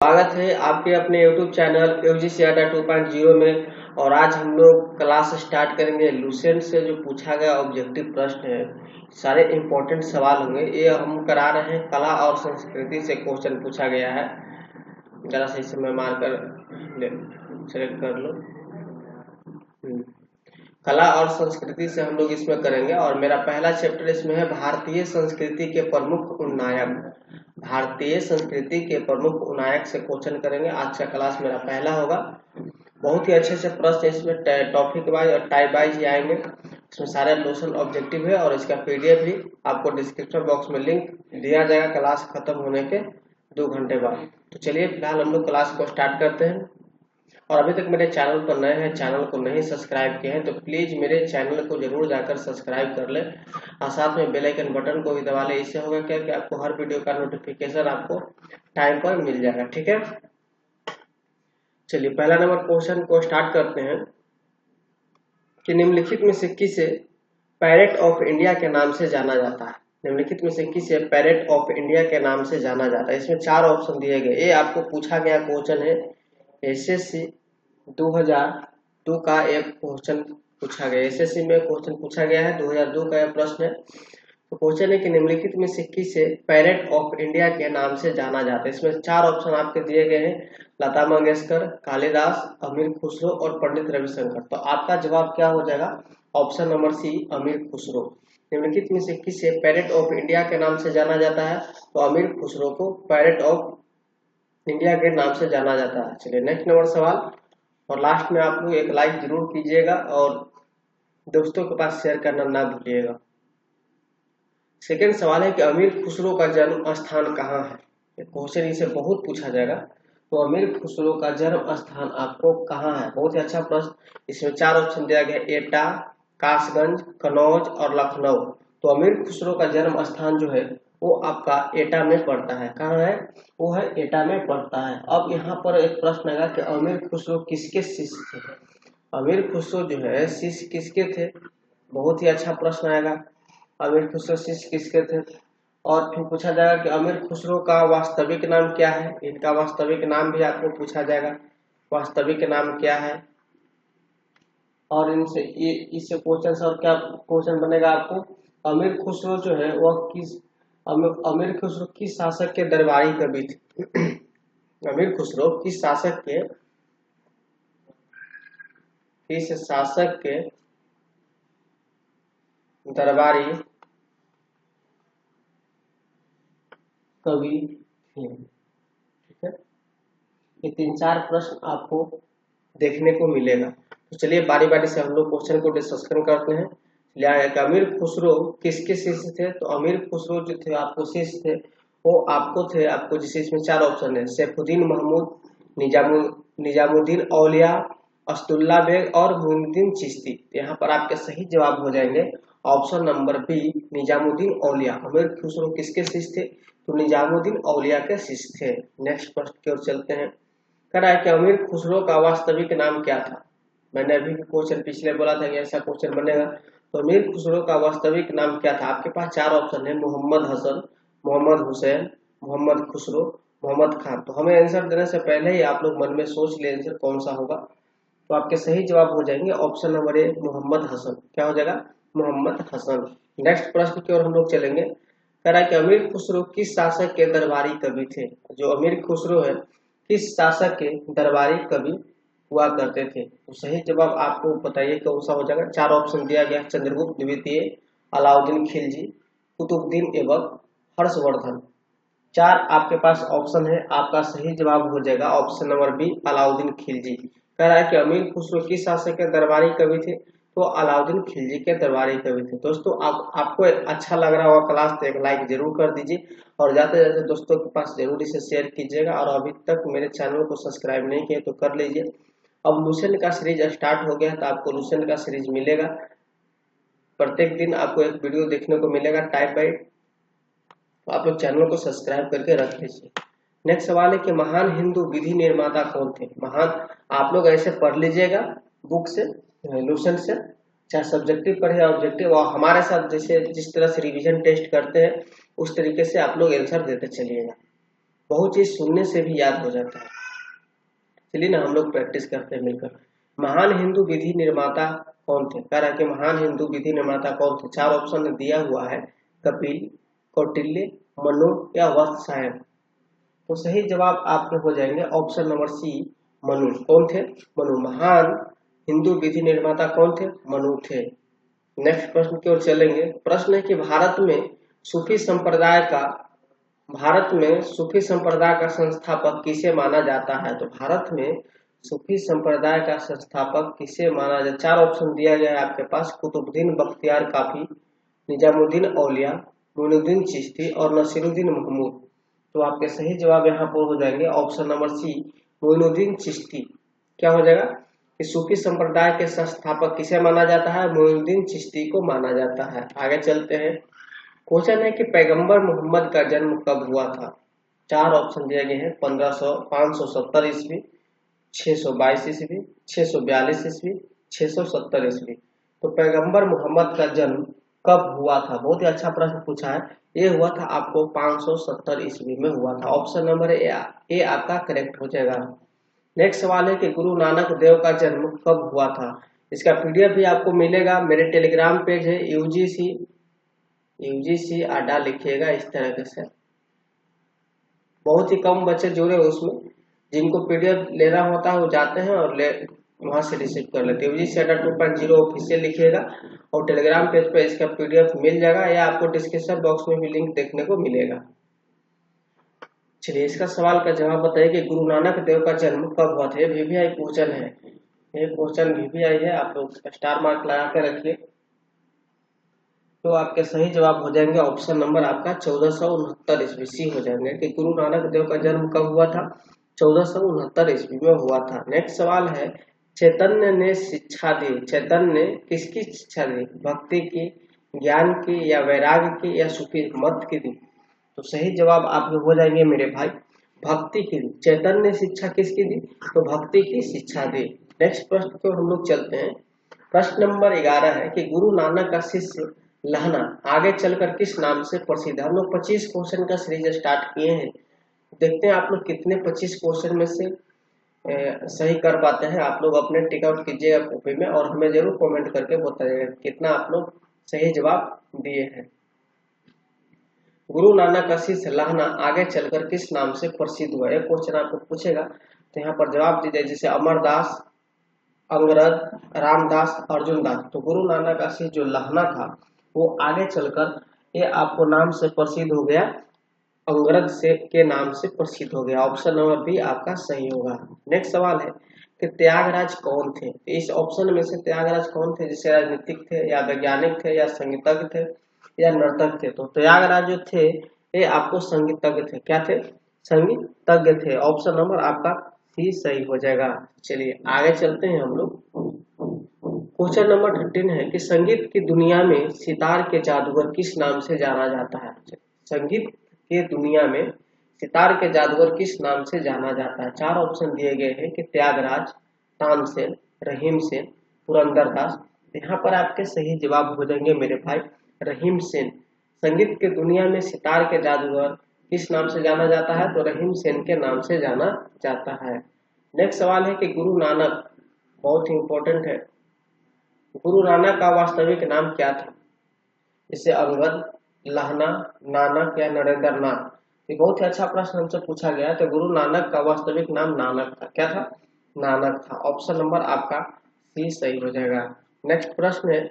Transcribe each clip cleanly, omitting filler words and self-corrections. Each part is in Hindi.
स्वागत है आपके अपने YouTube चैनल यूजीसी अड्डा 2.0 में। और आज हम लोग क्लास स्टार्ट करेंगे। लुसेंट से जो पूछा गया ऑब्जेक्टिव प्रश्न है, सारे इंपॉर्टेंट सवाल होंगे। ये हम करा रहे हैं, कला और संस्कृति से क्वेश्चन पूछा गया है। जरा सही समय मारकर सेलेक्ट कर लो। कला और संस्कृति से हम लोग इसमें करेंगे। और मेरा पहला चैप्टर इसमें है भारतीय संस्कृति के प्रमुख उन्नायक। भारतीय संस्कृति के प्रमुख उन्नायक से क्वेश्चन करेंगे। आज का क्लास मेरा पहला होगा। बहुत ही अच्छे से प्रश्न इसमें टॉपिक वाइज और टाइप वाइज ही आएंगे। इसमें सारे क्वेश्चन ऑब्जेक्टिव है और इसका पीडीएफ भी आपको डिस्क्रिप्शन बॉक्स में लिंक दिया जाएगा क्लास खत्म होने के 2 घंटे बाद। तो चलिए फिलहाल हम लोग क्लास को स्टार्ट करते हैं। और अभी तक मेरे चैनल पर नए हैं, चैनल को नहीं सब्सक्राइब किए हैं तो प्लीज मेरे चैनल को जरूर जाकर सब्सक्राइब कर ले और साथ में बेल आइकन बटन को भी दबा ले। इससे होगा क्या कि आपको हर वीडियो का नोटिफिकेशन आपको टाइम पर मिल जाएगा। ठीक है, चलिए पहला नंबर क्वेश्चन को स्टार्ट करते हैं कि निम्नलिखित में से किसे पैरेट ऑफ इंडिया के नाम से जाना जाता है। निम्नलिखित में से किसे पैरेट ऑफ इंडिया के नाम से जाना जाता है। इसमें 4 ऑप्शन दिए गए। ये आपको पूछा गया क्वेश्चन है, एसएससी 2002 का एक क्वेश्चन पूछा गया। एसएससी में क्वेश्चन पूछा गया है, 2002 का यह प्रश्न है। तो क्वेश्चन है कि निम्नलिखित में से किसे पैरेट ऑफ इंडिया के नाम से जाना जाता है। इसमें 4 ऑप्शन आपके दिए गए हैं, लता मंगेशकर, कालिदास, अमीर खुसरो और पंडित रविशंकर। तो आपका जवाब क्या हो जाएगा? ऑप्शन नंबर सी, अमीर खुसरो। निम्नलिखित में से किसे पैरेट ऑफ इंडिया के नाम से जाना जाता है? तो अमीर खुसरो को पैरेट ऑफ इंडिया के नाम से जाना जाता है। चलिए नेक्स्ट नंबर सवाल। और लास्ट में आप लोग एक लाइक जरूर कीजिएगा और दोस्तों के पास शेयर करना ना भूलिएगा। सेकेंड सवाल है कि अमीर खुसरो का जन्म स्थान कहाँ है। क्वेश्चन इसे बहुत पूछा जाएगा। तो अमीर खुसरो का जन्म स्थान आपको कहाँ है? बहुत ही अच्छा प्रश्न। इसमें 4 ऑप्शन दिया गया, एटा, कासगंज, कन्नौज और लखनऊ। तो अमीर खुसरो का जन्म स्थान जो है वो आपका एटा में पड़ता है। कहाँ है? वो है एटा में पड़ता है। अब यहाँ पर एक प्रश्न आएगा कि अमीर खुसरो किसके शिष्य थे। अमीर खुसरो जो है शिष्य किसके थे? बहुत ही अच्छा प्रश्न आएगा, अमीर खुसरो शिष्य किसके थे। और फिर पूछा जाएगा कि अमीर खुसरो का वास्तविक नाम क्या है। इनका वास्तविक नाम भी आपको पूछा जाएगा, वास्तविक नाम क्या है। और इनसे इससे क्वेश्चन से और क्या क्वेश्चन बनेगा आपको, अमीर खुसरो जो है वह अमीर खुसरो किस शासक के दरबारी कवि थे। अमीर खुसरो किस शासक के दरबारी कवि थे। ठीक है, ये 3-4 प्रश्न आपको देखने को मिलेगा। तो चलिए बारी बारी से हम लोग क्वेश्चन को डिस्कशन करते हैं। अमीर खुसरो किसके शिष्य थे? तो अमीर खुसरो जो थे आपको शिष्य थे वो आपको जैसे इसमें 4 ऑप्शन है, सैफुद्दीन महमूद, निजामुद्दीन औलिया, असदुल्ला बेग और मोइनुद्दीन चिश्ती। यहाँ पर आपके सही जवाब हो जाएंगे ऑप्शन नंबर बी, निजामुद्दीन औलिया। अमीर खुसरो किसके शिष्य थे? तो निजामुद्दीन औलिया के शिष्य थे। नेक्स्ट प्रश्न की ओर चलते हैं। कह रहा है कि अमीर खुसरो का वास्तविक नाम क्या था। मैंने अभी क्वेश्चन पिछले बोला था कि ऐसा क्वेश्चन बनेगा। तो अमीर खुसरो का वास्तविक नाम क्या था? आपके पास 4 ऑप्शन है, मोहम्मद हसन, मोहम्मद हुसैन, मोहम्मद खुसरो, मोहम्मद खान। तो हमें आंसर देने से पहले ही आप लोग मन में सोच ले आंसर कौन सा होगा। तो आपके सही जवाब हो जाएंगे option number A, Mohammad Hasan. क्या हो जाएगा? मोहम्मद हसन। नेक्स्ट प्रश्न की ओर हम लोग चलेंगे। कह रहा है कि अमीर खुसरो किस शासक के दरबारी कवि थे। जो अमीर खुसरो है किस शासक के दरबारी कवि हुआ करते थे। तो सही जवाब आपको बताइए कौन सा हो जाएगा। 4 ऑप्शन दिया गया, चंद्रगुप्त द्वितीय, अलाउद्दीन खिलजी, कुतुबुद्दीन ऐबक, हर्षवर्धन। 4 आपके पास ऑप्शन है, आपका सही जवाब हो जाएगा option number B, Alauddin Khilji. कह रहा है कि अमीर खुसरो किस शासक के दरबारी कवि थे। तो अलाउद्दीन खिलजी के दरबारी कवि थे। दोस्तों आपको अच्छा लग रहा होगा क्लास तो एक लाइक जरूर कर दीजिए और जाते जाते दोस्तों के पास जरूर इसे शेयर कीजिएगा। और अभी तक मेरे चैनल को सब्सक्राइब नहीं किए तो कर लीजिए। अब लुसेंट का सीरीज स्टार्ट हो गया है तो आपको लुसेंट का सीरीज मिलेगा। प्रत्येक दिन आपको एक वीडियो देखने को मिलेगा टाइप बाई। तो आप लोग चैनल को सब्सक्राइब करके रख लीजिए। नेक्स्ट सवाल है कि महान हिंदू विधि निर्माता कौन थे। महान, आप लोग ऐसे पढ़ लीजिएगा बुक से, लुसेंट से, चाहे सब्जेक्टिव पढ़े ऑब्जेक्टिव। और हमारे साथ जैसे जिस तरह से रिवीजन टेस्ट करते हैं उस तरीके से आप लोग आंसर देते चलिएगा। बहुत चीज सुनने से भी याद हो जाता है। चलिए ना हम लोग प्रैक्टिस करते हैं मिलकर। महान हिंदू विधि निर्माता कौन थे? कह रहा है कि महान हिंदू विधि निर्माता कौन थे? चार ऑप्शन दिया हुआ है, कपिल, कौटिल्य, मनु या वात्स्यायन। तो सही जवाब आपके हो जाएंगे ऑप्शन नंबर सी, मनु। कौन थे? मनु। महान हिंदू विधि निर्माता कौन थे? मनु थे। नेक्स्ट प्रश्न की ओर चलेंगे। प्रश्न है कि भारत में सूफी संप्रदाय का संस्थापक किसे माना जाता है? तो भारत में सूफी संप्रदाय का संस्थापक किसे माना जाता है? चार ऑप्शन दिया गया है आपके पास, कुतुबुद्दीन बख्तियार काफी, निजामुद्दीन औलिया, मोइनुद्दीन चिश्ती और नसीरुद्दीन महमूद। तो आपके सही जवाब यहाँ पर हो जाएंगे option number C, Moinuddin Chishti. क्या हो जाएगा कि सूफी संप्रदाय के संस्थापक किसे माना जाता है? मोइनुद्दीन चिश्ती को माना जाता है। आगे चलते हैं। क्वेश्चन है कि पैगंबर मोहम्मद का जन्म कब हुआ था? चार ऑप्शन दिए गए हैं, 570 ईस्वी, 622 ईस्वी, 642 ईस्वी, 670 ईस्वी। तो पैगंबर मोहम्मद का जन्म कब हुआ था? बहुत ही अच्छा प्रश्न पूछा है। ये हुआ था आपको 570 ईस्वी में हुआ था। ऑप्शन नंबर ए आपका करेक्ट हो जाएगा। नेक्स्ट सवाल है कि गुरु नानक देव का जन्म कब हुआ था? इसका पीडीएफ भी आपको मिलेगा, मेरे टेलीग्राम पेज है यूजीसी अड्डा लिखिएगा इस तरह से। बहुत ही कम बच्चे जुड़े उसमें, जिनको पीडीएफ लेना होता है वो जाते हैं और वहां से रिसीव कर लेते हैं। यूजीसी अड्डा 2.0 ऑफिशियल लिखिएगा और टेलीग्राम पेज पे इसका पीडीएफ मिल जाएगा, या आपको डिस्क्रिप्शन बॉक्स में भी लिंक देखने को मिलेगा। चलिए इसका सवाल का जवाब बताइए कि गुरु नानक देव का जन्म कब हुआ था? ये वीवीआई क्वेश्चन है, ये क्वेश्चन वीवीआई है, आप लोग स्टार मार्क लगा के रखिए। तो आपके सही जवाब हो जाएंगे ऑप्शन नंबर आपका 1469 ईस्वी, सी हो जाएंगे कि गुरु नानक देव का जन्म कब हुआ था? 1469 ईस्वी में हुआ था। नेक्स्ट सवाल है, चैतन्य ने शिक्षा दी, चैतन्य ने किसकी शिक्षा दी? भक्ति की, ज्ञान की, या वैराग्य की, या सूफी मत की दी? तो सही जवाब आपके हो जाएंगे मेरे भाई, भक्ति की दी। चैतन्य ने शिक्षा किसकी दी? तो भक्ति की शिक्षा दी। नेक्स्ट प्रश्न को हम लोग चलते हैं। प्रश्न नंबर 11 है कि गुरु नानक का शिष्य लहना आगे चलकर किस नाम से प्रसिद्ध है? हम लोग 25 क्वेश्चन का सीरीज स्टार्ट किए हैं, देखते हैं आप लोग कितने 25 क्वेश्चन में से सही कर पाते हैं। आप लोग अपने टिक आउट कीजिएगा कॉपी में और हमें जरूर कमेंट करके बताइएगा कितना आप लोग सही जवाब दिए हैं। गुरु नानक का शिष्य लहना आगे चलकर किस नाम से प्रसिद्ध हुआ? एक क्वेश्चन आपको पूछेगा तो यहाँ पर जवाब दीजिए, जैसे अमरदास, अंगरद, रामदास, अर्जुन दास। तो गुरु नानक का शिष्य जो लहना था वो आगे चलकर ये आपको नाम से प्रसिद्ध हो गया, अंगरद से के नाम से प्रसिद्ध हो गया। ऑप्शन नंबर बी आपका सही होगा। नेक्स्ट सवाल है कि त्यागराज कौन थे? इस ऑप्शन में से त्यागराज कौन थे? जैसे राजनीतिक थे, या वैज्ञानिक थे, या संगीतज्ञ थे, या नर्तक थे? तो त्यागराज जो थे ये आपको संगीतज्ञ थे। क्या थे? संगीतज्ञ थे। ऑप्शन नंबर आपका सी सही हो जाएगा। चलिए आगे चलते हैं हम लोग। क्वेश्चन नंबर 13 है कि संगीत की दुनिया में सितार के जादूगर किस नाम से जाना जाता है? संगीत के दुनिया में सितार के जादूगर किस नाम से जाना जाता है? चार ऑप्शन दिए गए हैं कि त्यागराज, तानसेन, रहीम सेन, पुरंदरदास। यहाँ पर आपके सही जवाब हो जाएंगे मेरे भाई रहीम सेन। संगीत के दुनिया में सितार के जादूगर किस नाम से जाना जाता है? तो रहीम सेन के नाम से जाना जाता है। नेक्स्ट सवाल है कि गुरु नानक, बहुत ही इंपॉर्टेंट है, गुरु नानक का वास्तविक नाम क्या था? जैसे अंगद, लहना, नानक, या नरेंद्र नाथ। ये बहुत ही अच्छा प्रश्न हमसे पूछा गया है। तो गुरु नानक का वास्तविक नाम नानक था। क्या था? नानक था। ऑप्शन नंबर आपका सी सही हो जाएगा। नेक्स्ट प्रश्न है,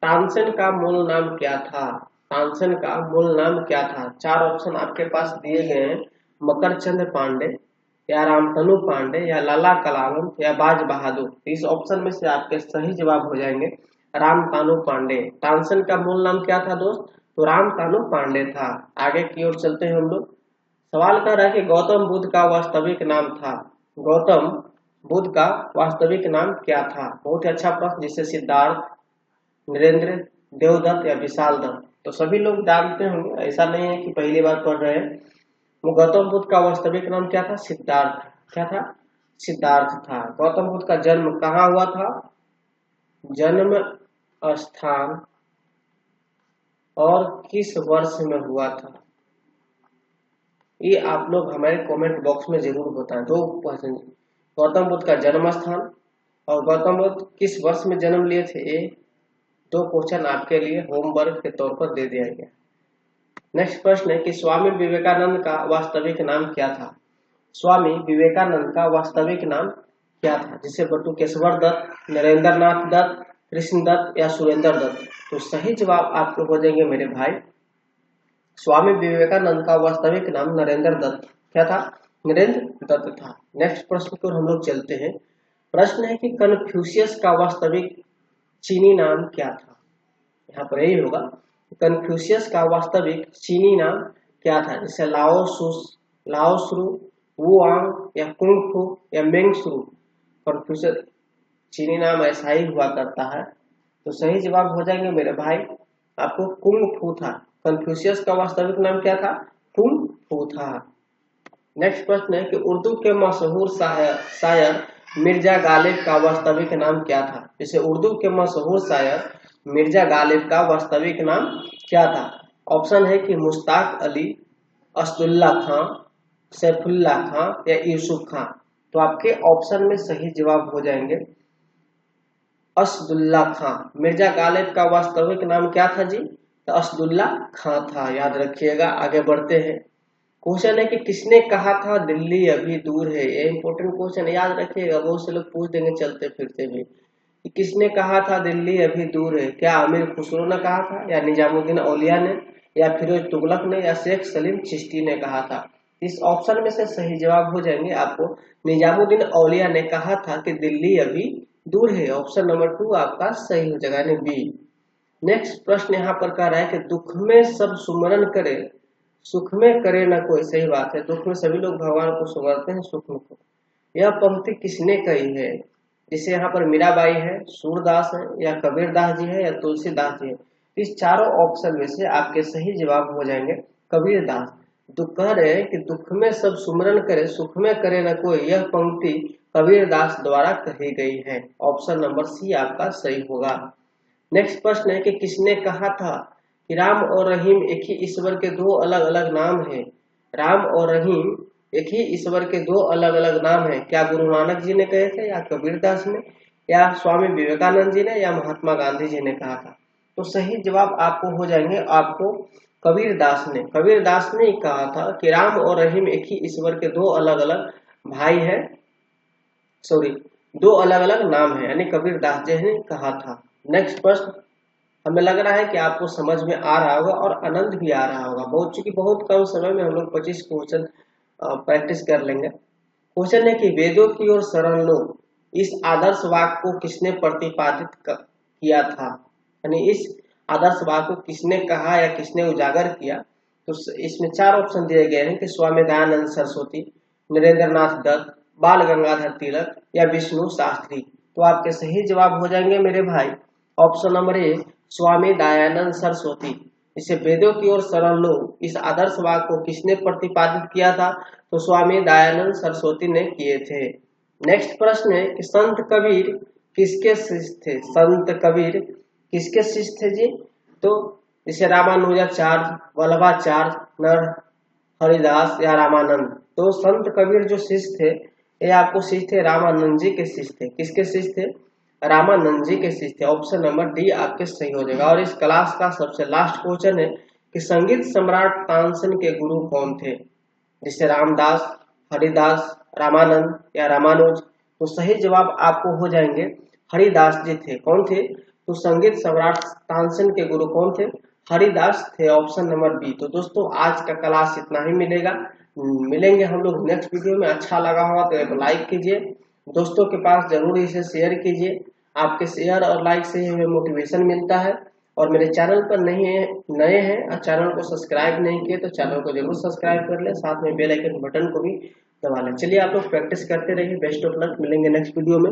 तानसेन का मूल नाम क्या था? तानसेन का मूल नाम क्या था? चार ऑप्शन आपके पास दिए गए हैं, मकरचंद पांडे, या रामतनु पांडे, या लाला कलावम, या बाज बहादुर। इस ऑप्शन में से आपके सही जवाब हो जाएंगे रामकानु पांडे। तानसेन का मूल नाम क्या था दोस्त? तो रामकानु पांडे था। आगे की ओर चलते हैं हम लोग। सवाल कर रहा है कि गौतम बुद्ध का वास्तविक नाम था, गौतम बुद्ध का वास्तविक नाम क्या था? बहुत ही अच्छा प्रश्न, जिसे सिद्धार्थ, नरेंद्र, देवदत्त, या विशाल दत्त। तो सभी लोग जानते होंगे, ऐसा नहीं है कि पहली बार पढ़ रहे हैं। वो गौतम बुद्ध का वास्तविक नाम क्या था? सिद्धार्थ। क्या था? सिद्धार्थ था। गौतम बुद्ध का जन्म कहाँ हुआ था? जन्म स्थान और किस वर्ष में हुआ था? ये आप लोग हमारे कमेंट बॉक्स में जरूर बताएं। 2 क्वेश्चन, गौतम बुद्ध का जन्म स्थान और गौतम बुद्ध किस वर्ष में जन्म लिए थे, ये 2 क्वेश्चन आपके लिए होमवर्क के तौर पर दे दिया गया। नेक्स्ट प्रश्न है कि स्वामी विवेकानंद का वास्तविक नाम क्या था। स्वामी विवेकानंद का वास्तविक नाम क्या था, जिसे बटुकेश्वर दत्त, नरेंद्र नाथ दत्त, कृष्ण दत्त या सुरेंद्र दत्त। तो सही जवाब आपको हो जाएंगे मेरे भाई, स्वामी विवेकानंद का वास्तविक नाम नरेंद्र दत्त क्या था, नरेंद्र दत्त था। नेक्स्ट प्रश्न की ओर हम लोग चलते हैं। प्रश्न है कि कन्फ्यूशियस का वास्तविक चीनी नाम क्या था। यहाँ पर यही होगा, कन्फ्यूशियस का वास्तविक चीनी नाम क्या था, जैसे लाओसु, वुआंग या कुंग फू या मेंग शुरू। कन्फ्यूशियस चीनी नाम ऐसा ही हुआ करता है। तो सही जवाब हो जाएंगे मेरे भाई आपको कुंग फू था। कन्फ्यूशियस का वास्तविक नाम क्या था, कुंग फू था। नेक्स्ट प्रश्न है कि उर्दू के मशहूर शायर मिर्जा गालिब का वास्तविक नाम क्या था। जैसे उर्दू के मशहूर शायर मिर्जा गालिब का वास्तविक नाम क्या था। ऑप्शन है कि मुश्ताक अली, असदुल्ला खां, सैफुल्ला खां या यूसुफ खां। तो आपके ऑप्शन में सही जवाब हो जाएंगे असदुल्ला खां। मिर्जा गालिब का वास्तविक नाम क्या था जी, तो असदुल्ला खां था, याद रखिएगा। आगे बढ़ते हैं। क्वेश्चन है कि किसने कहा था दिल्ली अभी दूर है। ये इंपॉर्टेंट क्वेश्चन, याद रखिएगा, बहुत से लोग पूछ देंगे चलते फिरते भी कि किसने कहा था दिल्ली अभी दूर है। क्या अमीर खुसरो ने कहा था, या निजामुद्दीन औलिया ने, या फिरोज तुगलक ने, या शेख सलीम चिश्ती ने कहा था। इस ऑप्शन में से सही जवाब हो जाएंगे आपको निजामुद्दीन औलिया ने कहा था कि दिल्ली अभी दूर है। ऑप्शन नंबर 2 आपका सही हो जाएगा, यानी बी। नेक्स्ट प्रश्न यहाँ पर कह रहा है कि दुख में सब सुमरन करे, सुख में करे न कोई। सही बात है, दुख में सभी लोग भगवान को सुमरते हैं, सुख में को। यह पंक्ति किसने कही है। जिसे यहाँ पर मीराबाई है, सूरदास है, या कबीरदास जी है, या तुलसीदास जी है। इस चारों ऑप्शन में से आपके सही जवाब हो जाएंगे कबीरदास। तो कह रहे हैं कि दुख में सब सुमरन करे, सुख में करे न कोई। यह पंक्ति कबीरदास द्वारा कही गई है। ऑप्शन नंबर सी आपका सही होगा। नेक्स्ट प्रश्न है कि किसने कहा था कि राम और रहीम एक ही ईश्वर के 2 अलग अलग नाम हैं। राम और रहीम एक ही ईश्वर के 2 अलग अलग नाम हैं। क्या गुरु नानक जी ने कहे थे, या कबीरदास ने, या स्वामी विवेकानंद जी ने, या महात्मा गांधी जी ने कहा था। तो सही जवाब आपको हो जाएंगे आपको कबीरदास ने। कबीरदास ने कहा था कि राम और रहीम एक ही ईश्वर के 2 अलग अलग भाई हैं, सॉरी 2 अलग अलग नाम है, यानी कबीरदास जी ने कहा था। नेक्स्ट प्रश्न, हमें लग रहा है कि आपको समझ में आ रहा होगा और आनंद भी आ रहा होगा बहुत, चूंकि बहुत कम समय में हम लोग 25 क्वेश्चन प्रैक्टिस कर लेंगे। क्वेश्चन है कि वेदों की ओर शरण लो, इस आदर्श वाक्य को किसने प्रतिपादित किया था। यानी इस आदर्श वाक्य को किसने कहा या किसने उजागर किया। तो इसमें 4 ऑप्शन दिए गए हैं कि स्वामी दयानंद सरस्वती, नरेंद्र नाथ दत्त, बाल गंगाधर तिलक या विष्णु शास्त्री। तो आपके सही जवाब हो जाएंगे मेरे भाई ऑप्शन नंबर ए स्वामी दयानंद सरस्वती। इसे वेदों की ओर शरण लो, इस आदर्श वाक्य को किसने प्रतिपादित किया था, तो स्वामी दयानंद सरस्वती ने किए थे। नेक्स्ट प्रश्न है कि संत कबीर किसके शिष्य थे। संत कबीर किसके शिष्य थे जी, तो जैसे रामानुजाचार्य, वल्लभाचार्य, नर हरिदास या रामानंद। तो संत कबीर जो शिष्य थे, ये आपको शिष्य थे रामानंद जी के शिष्य थे। किसके शिष्य थे, रामानंद जी के शिष्य थे। ऑप्शन नंबर डी आपके सही हो जाएगा। और इस क्लास का सबसे लास्ट क्वेश्चन है कि संगीत सम्राट तानसेन के गुरु कौन थे, जिसे रामदास, हरिदास, रामानंद या रामानुज। तो सही जवाब आपको हो जाएंगे हरिदास जी थे। कौन थे, तो संगीत सम्राट तानसेन के गुरु कौन थे, हरिदास थे। Option number B. तो दोस्तों आज का क्लास इतना ही मिलेगा, मिलेंगे हम लोग नेक्स्ट वीडियो में। अच्छा लगा होगा तो एक लाइक कीजिए, दोस्तों के पास जरूर इसे शेयर कीजिए। आपके शेयर और लाइक से हमें मोटिवेशन मिलता है। और मेरे चैनल पर नए हैं और चैनल को सब्सक्राइब नहीं किए तो चैनल को जरूर सब्सक्राइब कर ले, साथ में बेल आइकन बटन को भी दबा लें। चलिए आप लोग प्रैक्टिस करते रहिए। बेस्ट ऑफ लक, मिलेंगे नेक्स्ट वीडियो में।